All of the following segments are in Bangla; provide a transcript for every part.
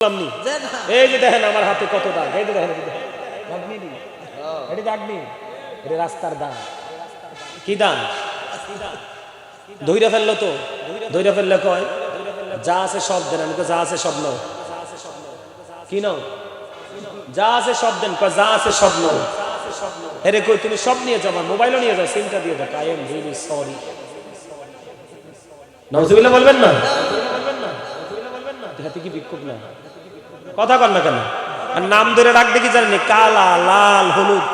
এই যে দেখেন আমার হাতে কত দাগ, এই যে দেখেন দাগ নেই, এটা রাস্তার দাগ। কি দাম? ধইরা ফেললো তো, ধইরা ফেললে কয় যা আছে সব দেন। আমি যা আছে সব নাও। কি নাও? যা আছে সব দেন। কয় যা আছে সব নাও। এরে কই তুমি সব নিয়ে যাও, আমার মোবাইলও নিয়ে যাও, সিমটা দিয়ে দাও। I am really sorry. নাউজুবিল্লাহ বলবেন না? হাতে কি বিক্ষোভ না? কথা কন না কেন? আর নাম ধরে ডাক দেখি জানেন, কালা, লাল, হলুদ,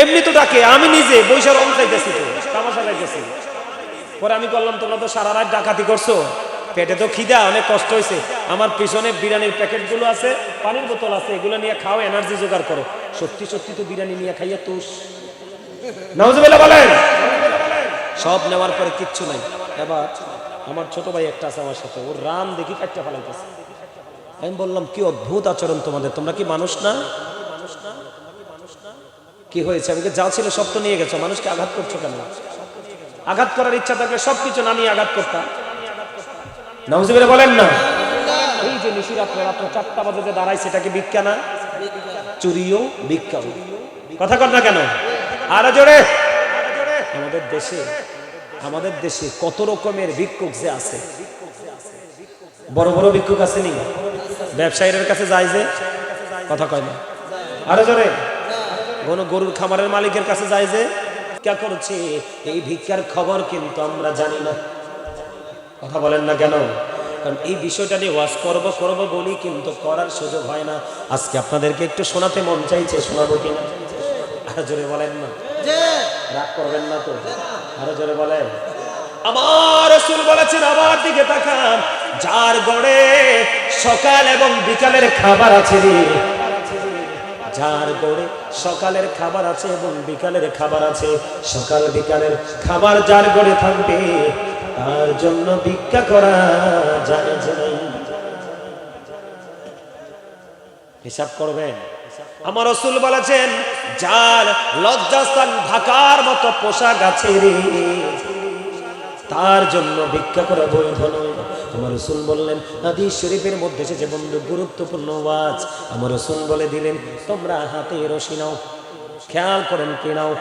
এমনি তো ডাকে। আমি নিজে বৈশাখ রং চাইতেছি, তো তামাশা চাইতেছি। পরে আমি করলাম, তোমরা তো সারা রাত ডাকাতি করছো, পেটে তো খিদা, অনেক কষ্ট হয়েছে। আমার পিছনে বিরিয়ানির প্যাকেটগুলো আছে, পানির বোতল আছে, এগুলো নিয়ে খাও, এনার্জি জোগাড় করো। সত্যি সত্যি তো বিরিয়ানি নিয়ে খাইয়া তুষ। নাউজুবিল্লাহ বলেন। সব নেওয়ার পরে কিচ্ছু নাই। এবার আমার ছোট ভাই একটা আছে আমার সাথে, ওর রাম দেখি কাটতে ফেলাইতেছে। আমি বললাম, কি অদ্ভুত আচরণ তোমাদের, তোমরা কি মানুষ না? কি হয়েছে? আমি যা ছিল সব তো নিয়ে গেছো, মানুষকে আঘাত করছো কেন? আঘাত করার ইচ্ছা থাকলে সবকিছু নামিয়ে আঘাত করতাম। নাউজুবিল্লাহ বলেন না? এই যে নিশিরাত্রে রাত্র 4টা বাজে যে দাঁড়াই, সেটাকে ভিক্ষা না? চুরিও ভিক্ষা। কথা কর না কেন? আরো জোরে। আমাদের দেশে কত রকমের ভিক্ষুক যে আছে। বড় বড় ভিক্ষুক আছে নি? ব্যবসায়ীদের কাছে যায় যে, কথা কয় না? আরো জোরে। কোন গরুর খামারের মালিকের কাছে যায় যে, ভিক্ষা করছে। এই ভিক্ষার খবর কিন্তু আমরা জানি না। কথা বলেন না কেন? কারণ এই বিষয়টা নিয়ে ওয়াজ করব বলি, কিন্তু করার সুযোগ হয় না। আজকে আপনাদেরকে একটু শোনাতে মন চাইছে, শোনাবো কিনা? আরো জোরে বলেন না, রাগ করবেন না তো? আরো জোরে বলেন। আমার রাসূল বলেছেন, আমার দিকে তাকান, যার ঘরে সকাল এবং বিকালের খাবার আছে রে, যার ঘরে সকালের খাবার আছে এবং বিকালের খাবার আছে, সকাল বিকালের খাবার যার ঘরে থাকবে, তার জন্য ভিক্ষা করা জায়েজ নাই। হিসাব করবেন। আমার রাসূল বলেছেন, যার লজ্জাস্থান ঢাকার মতো পোশাক আছে রে, তার জন্য ভিক্ষা করা বৈধ নয়। আমার রাসূল বললেন, হাদিস শরীফের মধ্যে এসেছে বন্ধু, গুরুত্বপূর্ণ ওয়াজ। আমার রাসূল বলে দিলেন, তোমরা হাতে রশি নাও। খেয়াল করেন, কি নাও?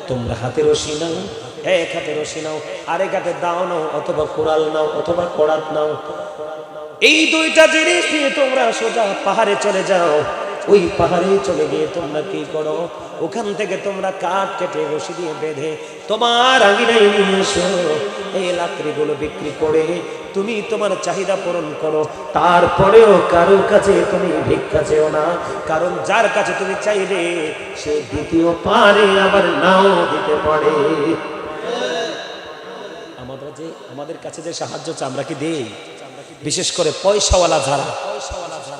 তোমরা হাতে রশি নাও। এক হাতে রশি নাও, আরেক হাতে দাও নাও, অথবা কোরাল নাও, অথবা করাত নাও। এই দুইটা জিনিস নিয়ে তোমরা সোজা পাহাড়ে চলে যাও। ওই পাহাড়ে চলে গিয়ে তোমরা কি করো? ওখান থেকে তোমরা কাঠ কেটে রশি দিয়ে বেঁধে তোমার আঙিনায় নিয়ে এসো। এই লাকড়িগুলো বিক্রি করে তুমি তোমার চাহিদা পূরণ করো। তারপরেও কারোর কাছে তুমি ভিক্ষা চেও না, কারণ যার কাছে তুমি চাইলে সে দ্বিতীয় পারে, আবার নাও দিতে পারে। আমাদের কাছে যে সাহায্য আমরা কি দেই? বিশেষ করে পয়সাওয়ালা যারা,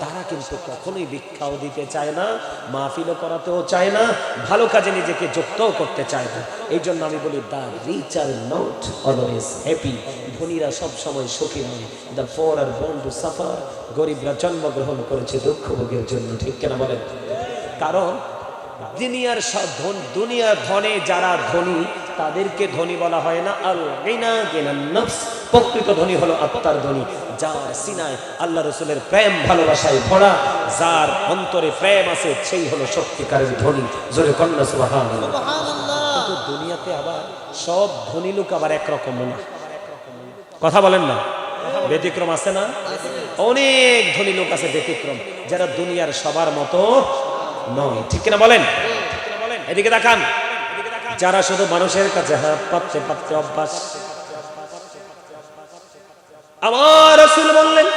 তারা কিন্তু কখনোই ভিক্ষাও দিতে চায় না, মাহফিলও করাতেও চায় না, ভালো কাজে নিজেকে যুক্তও করতে চায় না। এই জন্য আমি বলি, the rich are not always happy. ধনীরা সব সময় সুখী নয়। The poor are born to suffer. গরিবরা জন্মগ্রহণ করেছে দুঃখ ভোগের জন্য। ঠিক কেনা বলেন? কারণ দুনিয়ার ধনে যারা ধনী, তাদেরকে ধনী বলা হয় না। আল গিনা গিনান নফস। প্রকৃত ধনী হলো আত্মার ধনী, যার সিনায় আল্লাহ রাসূলের প্রেম ভালোবাসায় ভরা, যার অন্তরে প্রেম আছে, সেই হলো সত্যিকারের ধনী। জোরে কন্যা সুবহানাল্লাহ। কিন্তু দুনিয়াতে আবার সব ধনী লোক আবার একরকম না। কথা বলেন না? ব্যতিক্রম আছে না? অনেক ধনী লোক আছে ব্যতিক্রম, যারা দুনিয়ার সবার মতো নয়। ঠিক কিনা বলেন? এদিকে দেখান, যারা শুধু মানুষের কাছে হাত পাততে পাততে অভ্যাস। আমার রাসূল বললেন,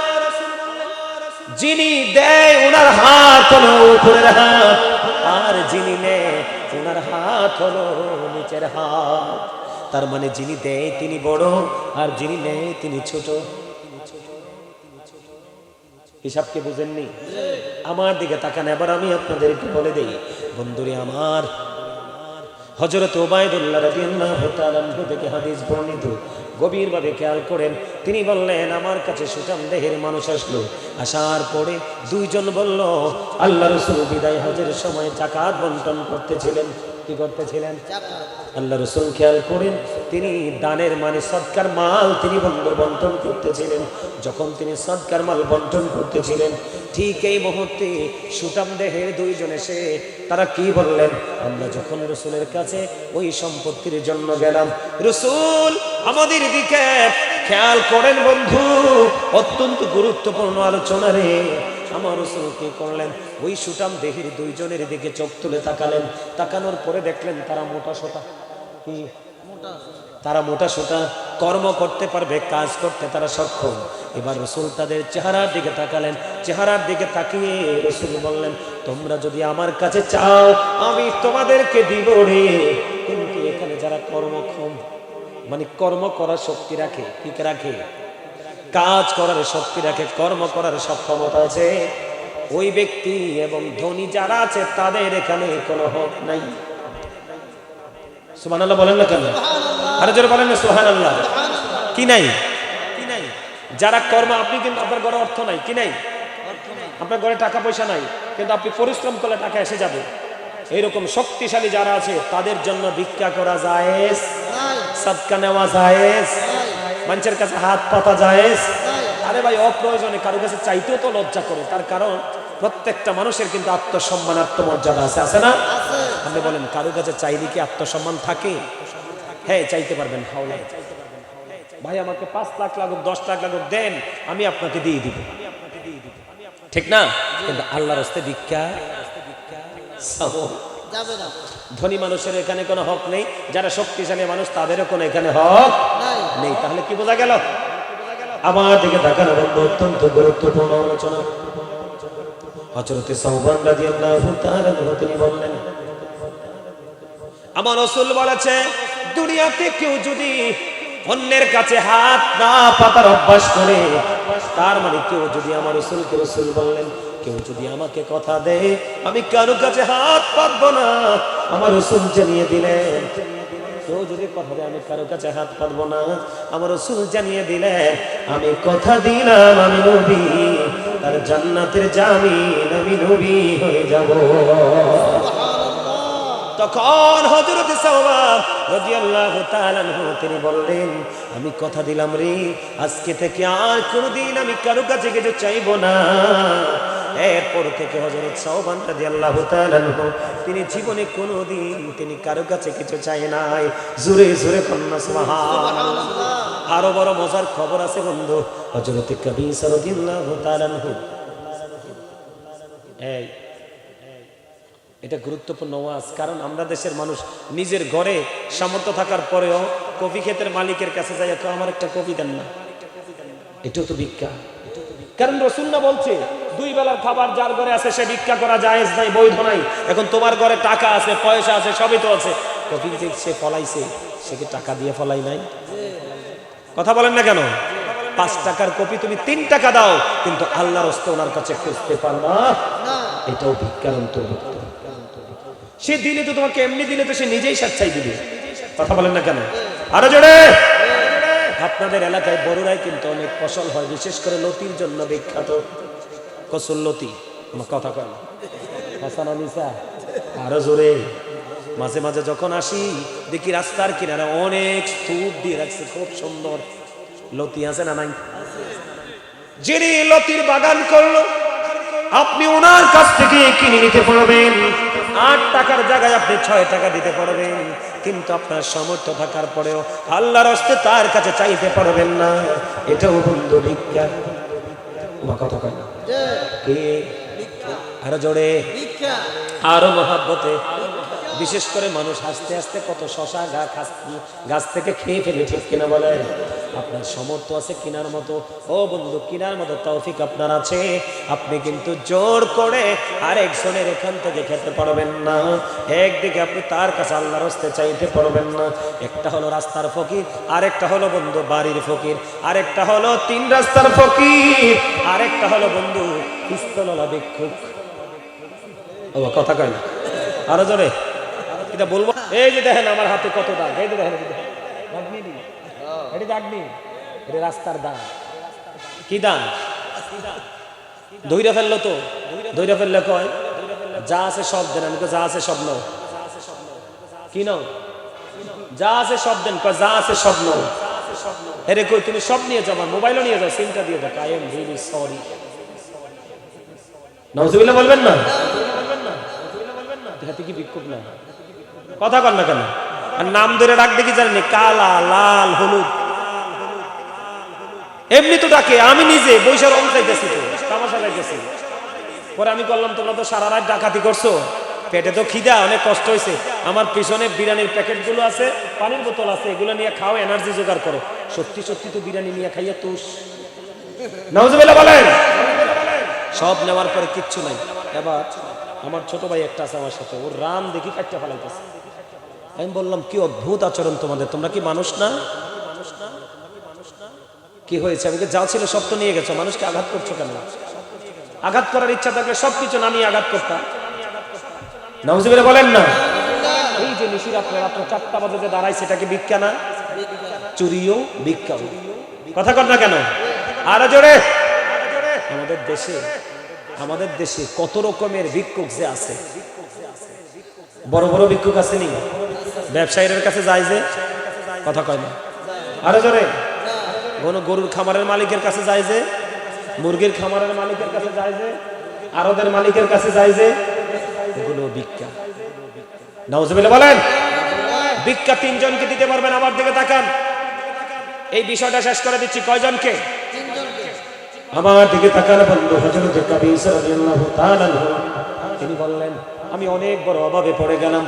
যিনি দেয় ওনার হাত হলো উপরের হাত, আর যিনি নেয় ওনার হাত হলো নিচের হাত। তার মানে যিনি দেয় তিনি বড়, আর যিনি নেয় তিনি ছোট। হিসাবকে বুঝেননি? আমার দিকে তাকান। এবার আমি আপনাদেরকে বলে দেই বন্ধুরে আমার, হযরত উবাইদুল্লাহ রাদিয়াল্লাহু তাআলা আনহু থেকে হাদিস বর্ণিত, গভীরভাবে খেয়াল করেন। তিনি বললেন, আমার কাছে সুঠাম দেহের মানুষ আসলো। আসার পরে দুইজন বলল, আল্লাহ রাসূল বিদায় হজের সময় যাকাত বন্টন করতেছিলেন। কি করতেছিলেন? আল্লাহ রাসূল খেয়াল করেন, তিনি দানের মানে সদকার মাল তিনি বন্টন করতেছিলেন। যখন তিনি সদকার মাল বন্টন করতেছিলেন, ঠিক এই মুহূর্তে সুটাম দেহের দুইজন এসে তারা কি বললেন? আমরা যখন রাসূলের কাছে ওই সম্পত্তির জন্য গেলাম, রাসূল আমাদের দিকে খেয়াল করেন বন্ধু, অত্যন্ত গুরুত্বপূর্ণ আলোচনা রে। আমার রাসূল কি করলেন? ওই সুটাম দেহের দুইজনের দিকে চোখ তুলে তাকালেন। তাকানোর পরে দেখলেন তারা মোটা সোটা, কি তারা মোটা সোটা, কর্ম করতে পারবে, কাজ করতে তারা সক্ষম। এবার রাসূল তাদের চেহারার দিকে তাকালেন। চেহারার দিকে তাকিয়ে রাসূল বললেন, তোমরা যদি আমার কাছে চাও আমি তোমাদেরকে দিব রে, কিন্তু এখানে যারা কর্মক্ষম মানে কর্ম করার শক্তি রাখে, কি রাখে? কাজ করার শক্তি রাখে, কর্ম করার সক্ষমতা আছে, ওই ব্যক্তি এবং ধনী যারা আছে তাদের এখানে কোনো হক নাই। সুবহানাল্লাহ বলেন না কেন? আরে জোরে বলেন না সুবহানাল্লাহ। কি নাই? কি নাই? যারা কর্ম, আপনি কিন্তু আপনার ঘরে অর্থ নাই, কি নাই? আপনার ঘরে টাকা পয়সা নাই, কিন্তু আপনি পরিশ্রম করলে টাকা এসে যাবে। এইরকম শক্তিশালী যারা আছে তাদের জন্য ভিক্ষা করা জায়েজ, সাদকা নেওয়া জায়েজ, মানুষের কাছে হাত পাতা জায়েজ। আরে ভাই, অপ্রয়োজনে কারো কাছে চাইতেও তো লজ্জা করে, তার কারণ প্রত্যেকটা মানুষের কিন্তু আত্মসম্মান, আত্মমর্যাদা আছে, আছে না? আপনি বলেন কারো কাছে চাইলে কি আত্মসম্মান থাকে? হ্যাঁ, চাইতে পারবেন। হাওলা ভাই আমাকে 5 লাখ লাগুক, 10 লাখ লাগুক দেন, আমি আপনাকে দিয়ে দিব, ঠিক না? কিন্তু আল্লাহর রাস্তায় ভিক্ষা যাবে না। ধনী মানুষের এখানে কোনো হক নেই, যারা শক্তিশালী মানুষ তাদেরও কোনো এখানে হক নেই। তাহলে কি বোঝা গেল? আমার দিকে তাকানো বন্ধু, অত্যন্ত গুরুত্বপূর্ণ আলোচনা। হযরত সাওবান রাদিয়াল্লাহু তাআলা তিনি বললেন, আমার রাসূল বলেছে দুনিয়াতে কেউ যদি অন্যের কাছে হাত না পাতার অভ্যাস করে, তার মানে কেউ যদি, আমার রাসূলকে রাসূল বললেন, কেউ যদি আমাকে কথা দেয় আমি কারো কাছে হাত পাতবো না, আমার রাসূল জানিয়ে দিলেন। কেউ যদি কথা দেয় আমি কারো কাছে হাত পাতবো না, আমার রাসূল জানিয়ে দিলেন আমি কথা দিলাম আমি নবী, তার জান্নাতের জামিন আমি নবী হয়ে যাব। তখন হযরত সাওবান রাদিয়াল্লাহু তাআলা আনহু তিনি বললেন, আমি কথা দিলাম রে, আজকে থেকে আর কোনোদিন আমি কারো কাছে কিছু চাইবো না। এরপর থেকে হযরত সাওবান রাদিয়াল্লাহু তাআলা আনহু তিনি জীবনে কোনোদিন তিনি কারো কাছে কিছু চায় নাই। জোরে জোরে কন্না সুবহানাল্লাহ। আরো বড় মজার খবর আছে বন্ধু, হযরত কবিস রাদিয়াল্লাহু তাআলা আনহু, এই এটা গুরুত্বপূর্ণ ওয়াজ, কারণ আমরা দেশের মানুষ নিজের ঘরে সামর্থ্য থাকার পরেও কফি ক্ষেতের মালিকের কাছে যাই, আমার একটা কফি দেন না, এটাও তো ভিক্ষা। কারণ রাসূল না বলছে 2 বেলার খাবার যার ঘরে আছে সে ভিক্ষা করা জায়েজ নাই, বৈধ নাই। এখন তোমার ঘরে টাকা আছে, পয়সা আছে, সবই তো আছে, কফি যে সে ফলাইছে সে কি টাকা দিয়ে ফলাই নাই? কথা বলেন না কেন? 5 টাকার কপি তুমি 3 টাকা দাও, কিন্তু আল্লাহর রাস্তায় ওনার কাছে খুঁজতে পারবা না, এটাও ভিক্ষার অন্তর্ভুক্ত। সে দিলে তো তোমাকে, এমনি দিলে তো সে নিজেই স্বেচ্ছায় দিবে। কথা বলেন না কেন? আরো জোরে। আপনাদের এলাকায় বড়রাই কিন্তু অনেক ফসল হয়, বিশেষ করে লতির জন্য বিখ্যাত। কসুল লতি, আমার কথা কয় না, হাসানা নিসা। আরো জোরে। মাঝে মাঝে যখন আসি দেখি রাস্তার কিনারে অনেক স্তূপ দিয়ে রাখছে, খুব সুন্দর লতি আছে না নাই? যিনি লতির বাগান করলো আপনি ওনার কাছ থেকে কিনে নিতে পারবেন, 8 টাকার জায়গায় আপনি 6 টাকা দিতে পারবেন, কিন্তু আপনার সামর্থ্য থাকার পরেও আল্লাহর রাস্তায় তার কাছে চাইতে পারবেন না, এটাও বন্ধু ভিক্ষা। কথা কয় না কে? আরো জোরে, আরো মহাব্বতে। বিশেষ করে মানুষ হাসতে হাসতে কত শশা গাছ থেকে খেয়ে ফেলে, ঠিক কিনা বলে? আপনার সামর্থ্য আছে কিনার মতো, ও বন্ধু কিনার মতো তৌফিক আপনার আছে, আপনি কিন্তু জোর করে আরেকজনের এখান থেকে খেতে পারবেন না। একদিকে আপনি তার কাছে আল্লাহর রাস্তায় চাইতে পারবেন না। একটা হলো রাস্তার ফকির, আরেকটা হলো বন্ধু বাড়ির ফকির, আরেকটা হলো 3 রাস্তার ফকির, আরেকটা হলো বন্ধু পিস্তলওয়ালা ভিক্ষুক। ও কথা কয় না? আরো জোরে এটা বলবো। এই যে দেখেন আমার হাতে কত দাগ, এই যে দেখেন এটা রাস্তার দাগ। কি দাগ? ধইরা ফেললো তো, ধইরা ফেললে কয় যা আছে সব দেন, আমি তো যা আছে সব নাও। কি নাও? যা আছে সব দেন, যা আছে সব নাও। এরে কই তুমি সব নিয়ে যাও, আমার মোবাইলও নিয়ে যাও, সিমটা দিয়ে দাও। I am really sorry. নাউজুবিল্লাহ বলবেন না? হাতে কি বিক্ষোভ না? কথা কন না কেন? আর নাম ধরে ডাক দেখি জানেন, কালা, লাল, হলুদ, এমনি তো ডাকে। আমি নিজে বৈশাখ রং চাইতেছি, তো তামাশা চাইতেছি। পরে আমি বললাম, তোমরা তো সারা রাত ডাকাতি করছো, পেটে তো খিদা, অনেক কষ্ট হয়েছে, আমার পিছনে বিরিয়ানির প্যাকেটগুলো আছে, পানির বোতল আছে, এগুলো নিয়ে খাও, এনার্জি জোগাড় করো। সত্যি সত্যি তো বিরিয়ানি নিয়ে খাইয়া তুস। নাউজুবিল্লাহ বলেন। সব নেওয়ার পরে কিচ্ছু নাই। এবার আমার ছোট ভাই একটা আছে আমার সাথে, ওর রাম দেখি কাটটা ফেলাইতেছে। আমি বললাম, কি অদ্ভুত আচরণ তোমাদের, তোমরা কি মানুষ না? কি হয়েছে? আমি যা ছিল সব তো নিয়ে গেছো, মানুষকে আঘাত করছো কেন? আঘাত করার ইচ্ছা থাকলে সবকিছু নামিয়ে আঘাত করতাম। নাউজুবিল্লাহ বলেন না? এই যে নিশিরাত্রে রাত্র 4টা বাজে যে দাঁড়ায়, সেটা কি ভিক্ষা না? চুরিও ভিক্ষা। কথা কর না কেন? আরো জোরে। আমাদের দেশে কত রকমের ভিক্ষুক যে আছে। বড় বড় ভিক্ষুক আছে নি? ব্যবসায়ীদের কাছে যায় যে, কথা কয় না? আরো জোরে। গরুর খামারের মালিকের কাছে যায় যে, মুরগির খামারের মালিকের কাছে যায় যে, আরদের মালিকের কাছে যায় যে, এগুলো ভিক্ষা। নাউজুবিল্লাহ বলেন। ভিক্ষা 3 জনকে দিতে পারবেন। আমার দিকে তাকান, এই বিষয়টা শেষ করে দিচ্ছি। কয়জনকে? 3 জনকে। আমার দিকে তাকান বন্ধু। হযরত কাবীস রাদিয়াল্লাহু তাআলা তিনি বললেন, আমি অনেক বড় অভাবে পড়ে গেলাম।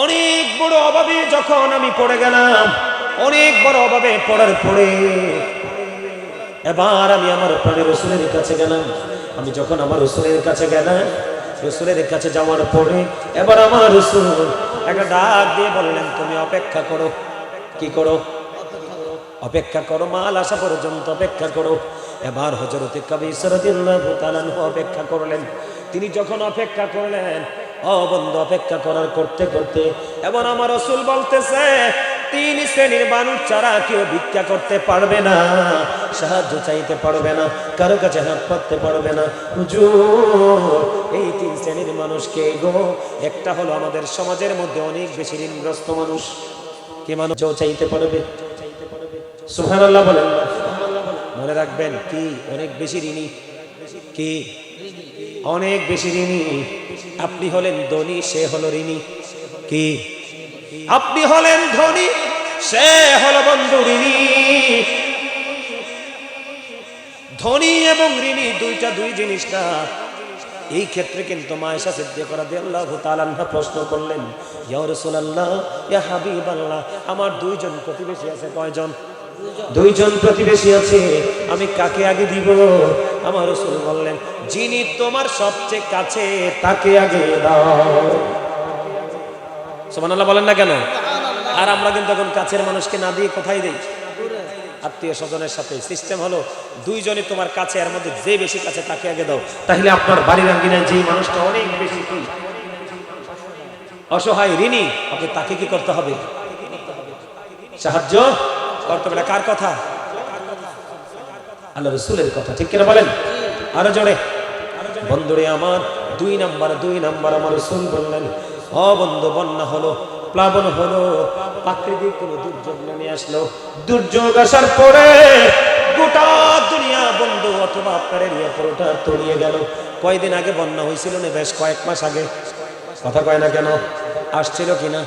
অনেক বড় অভাবে যখন আমি পড়ে গেলাম, অনেক বড় অভাবে পড়ার পরে এবার আমি আমার প্রাণের রাসূলের কাছে গেলাম। আমি যখন আমার রাসূলের কাছে গেলাম, রাসূলের কাছে যাওয়ার পরে এবার আমার রাসূল একটা ডাক দিয়ে বললেন, তুমি অপেক্ষা করো। কি করো? অপেক্ষা করো, মাল আসা পর্যন্ত অপেক্ষা করো। এবার হযরত কাবীস রাদিয়াল্লাহু তাআলা অপেক্ষা করলেন। তিনি যখন অপেক্ষা করলেন, বন্ধু অপেক্ষা করার করতে করতে এবার আমার রাসূল বলতেছে, 3 শ্রেণীর মানুষ ছাড়া কেউ ভিক্ষা করতে পারবে না, সাহায্য চাইতে পারবে না, কারো কাছে হাত পাততে পারবে না। হুজুর, এই 3 শ্রেণীর মানুষ কে গো? একটা হলো আমাদের সমাজের মধ্যে অনেক বেশি ঋণগ্রস্ত মানুষ। কে মানুষ চাইতে পারবে? সুবহানাল্লাহ বলেন না? মনে রাখবেন, কি অনেক বেশি ঋণী? কি অনেক বেশি ঋণী? আপনি হলেন ধনী, সে হলো ঋণী। কি আপনি হলেন ধনী, সে হলো বন্ধু ঋণী। ধনী এবং ঋণী দুই জিনিস না। এই ক্ষেত্রে কিন্তু আয়েশা সিদ্দিকা রাদিয়াল্লাহু তাআলা প্রশ্ন করলেন, ইয়া রাসূলুল্লাহ, ইয়া হাবিবাল্লাহ, আমার 2 জন প্রতিবেশী আছে। কয়জন? 2 জন প্রতিবেশী আছে, আমি কাকে আগে দিব? আমার রাসূল বললেন, যিনি তোমার সবচেয়ে কাছে তাকে আগে দাও। সুবহানাল্লাহ বলেন না কেন? আর আমরা কিন্তু এখন কাছের মানুষকে না দিয়ে কোথায় দেই? আত্মীয় স্বজনের সাথে। সিস্টেম হলো 2 জনই তোমার কাছে, এর মধ্যে যে বেশি কাছে তাকে আগে দাও। তাহলে আপনার বাড়ির আঙ্গিনায় যে মানুষটা অনেক বেশি কি অসহায়, ঋণী, আপনি তাকে কি করতে হবে? সাহায্য করতে হবে। কার কথা? আল্লাহ রাসূলের কথা। ঠিক কিনা বলেন? আরো জোরে। বন্ধুরে আমার, 2 নাম্বার আমার রাসূল বললেন, বন্ধু, বন্যা হলো, প্লাবন হলো, প্রাকৃতিক কোন দুর্যোগ নেমে আসলো। দুর্যোগ আসার পরে গোটা দুনিয়া বন্ধু অথবা আপনার এরিয়া পুরোটা তলিয়ে গেল। কয়দিন আগে বন্যা হয়েছিল না? বেশ কয়েক মাস আগে। কথা কয় না কেন? আসছিল কিনা?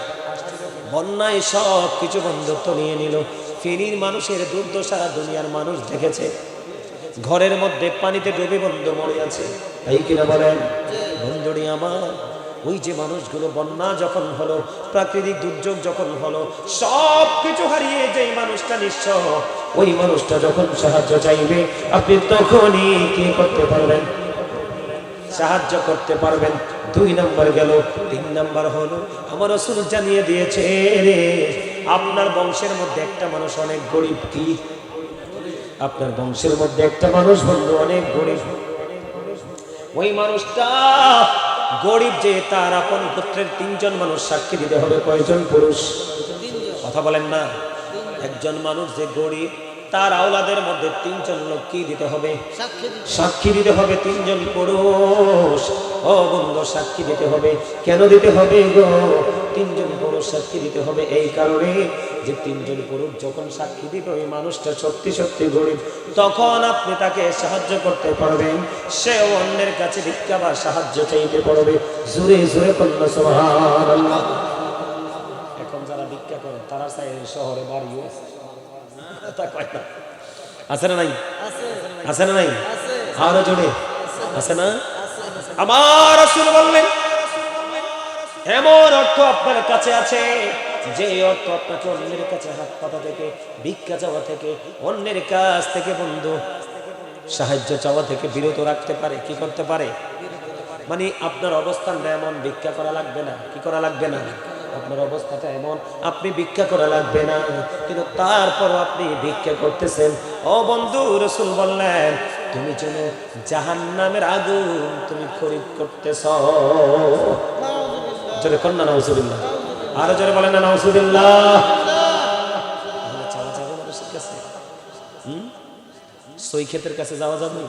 বন্যায় সব কিছু বন্ধু তলিয়ে নিল। ফেনীর মানুষের দুর্দশা দুনিয়ার মানুষ দেখেছে। ঘরের মধ্যে পানিতে ডুবে বন্ধু মরে আছে। তাই কিনা বলেন? বন্ধুরি আমার, ওই যে মানুষগুলো বন্যা যখন হলো, প্রাকৃতিক দুর্যোগ যখন হলো, সব কিছু হারিয়ে যে মানুষটা নিঃস্ব, ওই মানুষটা যখন সাহায্য চাইবে, আপনি তখনই কি করতে পারবেন? সাহায্য করতে পারবেন। 2 নাম্বার গেল। 3 নাম্বার হলো, আমার রাসূল জানিয়ে দিয়েছে, আপনার বংশের মধ্যে একটা মানুষ অনেক গরিব। কি? আপনার বংশের মধ্যে একটা মানুষ বন্ধু অনেক গরিব। ওই মানুষটা গরিব যে, তার আপন গোত্রের 3 জন মানুষ সাক্ষী দিতে হবে। কয়জন পুরুষ? কথা বলেন না? একজন মানুষ যে গরিব, তার আওলাদের মধ্যে 3 জন লোক কি দিতে হবে? সাক্ষী দিতে হবে। 3 জন পুরুষ। ও বন্ধু, সাক্ষী দিতে হবে। কেন দিতে হবে গো? 3 জন পুরুষ সাক্ষী দিতে হবে এই কারণে যে 3 জন পুরুষ যখন সাক্ষী দিবে ওই মানুষটা সত্যি সত্যি গরিব, তখন আপনি তাকে সাহায্য করতে পারবেন। সে অন্যের কাছে ভিক্ষা বা সাহায্য চাইতে পারবে। জোরে জোরে বলুন সুবহানাল্লাহ। এখন যারা ভিক্ষা করে তারা চাই শহরে বাড়িও আছে, আছে না নাই? আছে না নাই? আরো জোরে আছে না? আমার রাসূল বললেন এমন অর্থ আপনার কাছে আছে যে অর্থ আপনাকে অন্যের কাছে হাত পাতা থেকে, ভিক্ষা চাওয়া থেকে, অন্যের কাছ থেকে বন্ধু সাহায্য চাওয়া থেকে বিরত রাখতে পারে। কি করতে পারে? মানে আপনার অবস্থানটা এমন, ভিক্ষা করা লাগবে না। কি করা লাগবে না? আপনার অবস্থাটা এমন, আপনি ভিক্ষা করা লাগবে না, কিন্তু তারপরও আপনি ভিক্ষা করতেছেন। ও বন্ধু, রাসূল বললেন তুমি যেন জাহান্নামের আগুন তুমি খরিদ করতেছ। জোরে কন্যা নাউজুবিল্লাহ। আরো জোরে বলেন না নাউজুবিল্লাহ। চাওয়া যাবে মানুষের কাছে? সই ক্ষেতের কাছে যাওয়া যাবে?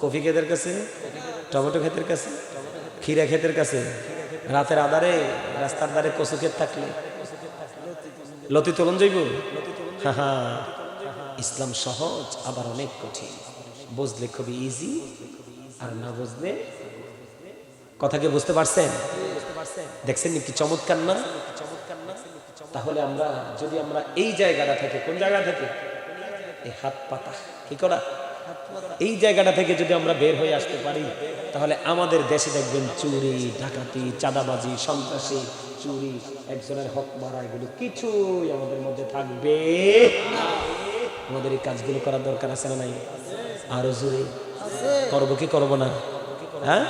কফি ক্ষেতের কাছে, টমেটো ক্ষেতের কাছে, ক্ষীরা ক্ষেতের কাছে, রাতের আধারে রাস্তার ধারে কচু ক্ষেত থাকলে লতি তোলন যাইব? ইসলাম সহজ আবার অনেক কঠিন। বুঝলে খুবই ইজি, আর না বুঝলে, কথা কি বুঝতে পারছেন? দেখছেন কি চমৎকার না? তাহলে আমরা যদি আমরা এই জায়গাটা থেকে, কোন জায়গা থেকে? এই হাত পাতা কি করা, এই জায়গাটা থেকে যদি আমরা বের হয়ে আসতে পারি, তাহলে আমাদের দেশে দেখবেন চুরি, ডাকাতি, চাঁদাবাজি, সন্ত্রাসী, চুরি, একজনের হক মারা, এগুলো কিছুই আমাদের মধ্যে থাকবে না। আমাদের এই কাজগুলো করার দরকার আছে না নাই? আরো জোরে করবো কি করবো না? হ্যাঁ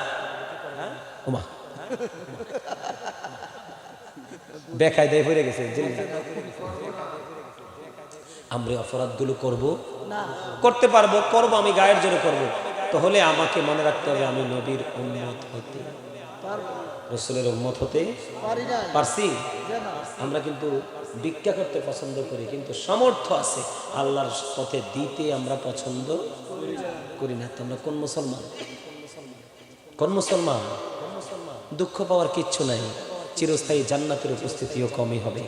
ওমা দেখাই দেয় হয়ে গেছে। আমরা অপরাধগুলো করব না, করতে পারবো, করবো, আমি গায়ের জোরে করবো। তাহলে আমাকে মনে রাখতে হবে আমি নবীর উম্মত হতে, রাসূলের উম্মত হতে পারছি। আমরা কিন্তু ভিক্ষা করতে পছন্দ করি, কিন্তু সামর্থ্য আছে আল্লাহর পথে দিতে আমরা পছন্দ করি না। তোমরা কোন মুসলমান? কোন মুসলমান? দুঃখ পাওয়ার কিচ্ছু নাই, চিরস্থায়ী জান্নাতের উপস্থিতিও কমই হবে।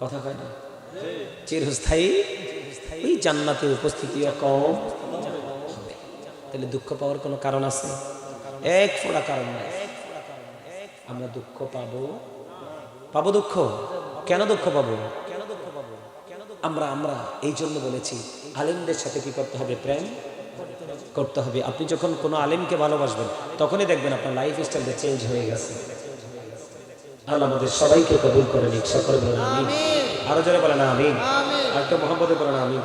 কথা কয় না? চিরস্থায়ী ওই জান্নাতের উপস্থিতিও কম হবে। তাহলে দুঃখ পাওয়ার কোনো কারণ আছে? এক ফোঁটা কারণ নাই। আমরা দুঃখ পাবো, পাবো দুঃখ। কেন দুঃখ পাবো? আমরা এই জন্য বলেছি আলেমদের সাথে কি করতে হবে? প্রেম করতে হবে। আপনি যখন কোনো আলেমকে ভালোবাসবেন তখনই দেখবেন আপনার লাইফ স্টাইলটা চেঞ্জ হয়ে গেছে। আল্লাহ আমাদের সবাইকে কবুল করে নিক। সকলে বলেন আমিন। আরো জোরে বলেন আমিন। আর একটু মহব্বতে বলেন আমিন।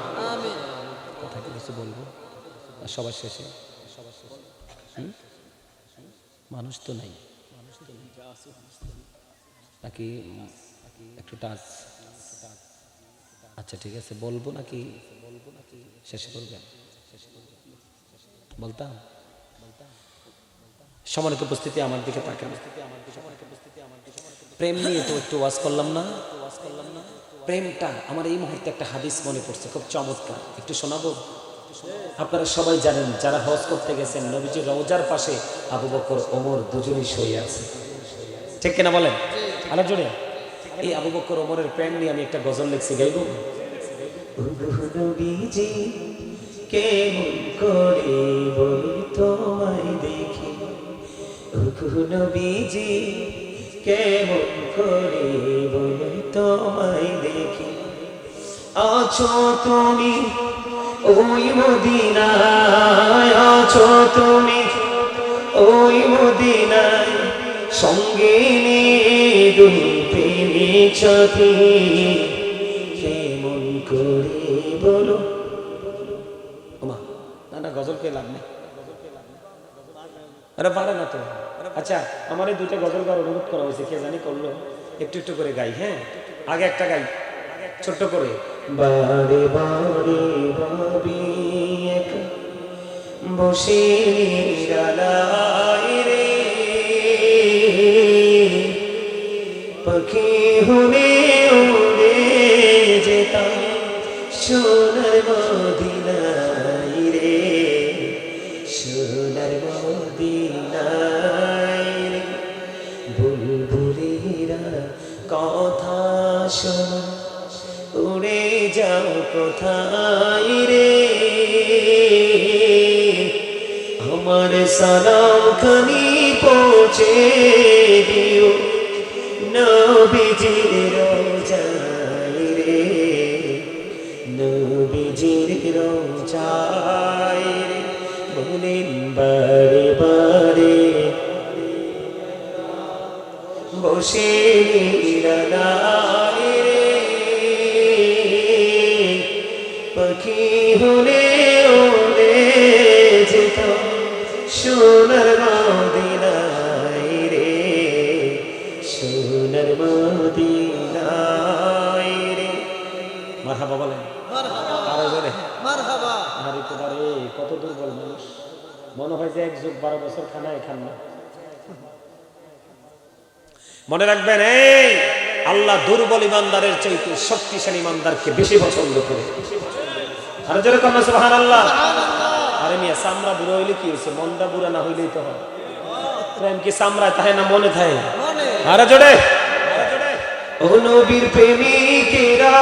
কথা কিছু বলবো সবার শেষে? মানুষ তো নাই নাকি? একটু টাচ। আচ্ছা ঠিক আছে, বলবো নাকি শেষে করবেন? বলতাম। সম্মানিত উপস্থিতি, আমার দিকে তাকান। প্রেম নিয়ে তো একটু ওয়াজ করলাম না? প্রেমটা আমার এই মুহূর্তে একটা হাদিস মনে পড়ছে, খুব চমৎকার, একটু শোনাবো। আপনারা সবাই জানেন, যারা হজ করতে গেছেন, নবীজির রওজার পাশে আবু বকর, ওমর দুজনই শুয়ে আছে, ঠিক কিনা বলেন? আলো জোরে। এই আবু বকর ওমরের প্রেম নিয়ে আমি একটা গজল লিখছি, গাইব? নবীজি কেমন করে বলি তোমায় দেখি, নবীজি কেমন করে বলি তোমায় দেখি, আছো তুমি ওই মদিনায়, আছো তুমি ওই মদিনায়, সঙ্গে নিয়ে দুই প্রেমিক সাথী, কেমন করে বলো। ওমা না না, গজল কে লাভ নেই, আরে পারে না তো। আচ্ছা, আমার এই দুইটা গজল গাওয়ার অনুরোধ করা হয়েছে, কে জানি করলো, একটু একটু করে গাই। হ্যাঁ, আগে একটা গাই ছোট্ট করে। বারে বারে ভাবি একা বসে নিরালায় রে, পাখি হয়ে উড়ে যেতাম সোনার মদিনায় রে, সোনার মদিনায় রে, বুলবুলিরা কথা শোনা, উড়ে যাও কোথায় রে, আমার সালাম খানি পৌঁছে দিও নবীজির রোজায় রে, নবীজির রোজায় রে, বলেন বারে বারে বসে নিরালায় রে, পাখি হলে ওড়ে যেত সোনার মদিনায় রে, সোনার মদিনায় রে। মারহাবা বলেন, আরো জোরে মারহাবা। আরে তো বারে কত দুর্বল মানুষ, মনে হয় যে 1 যুগ 12 বছর খানায় খান না। মনে রাখবেন, এই আল্লাহ দুর্বল ইমানদারের চাইতে শক্তিশালী ইমানদারকে বেশি পছন্দ করে। আরো জোরে কন্যা সুবহানাল্লাহ। আরে মিয়া, চামড়া বুড়ো হইলে কি হয়েছে, মনটা বুড়া না হইলেই তো হয়। প্রেম কি চামড়ায় থাকে না মনে থাকে? আরে জোরে, ও নবীর প্রেমিকেরা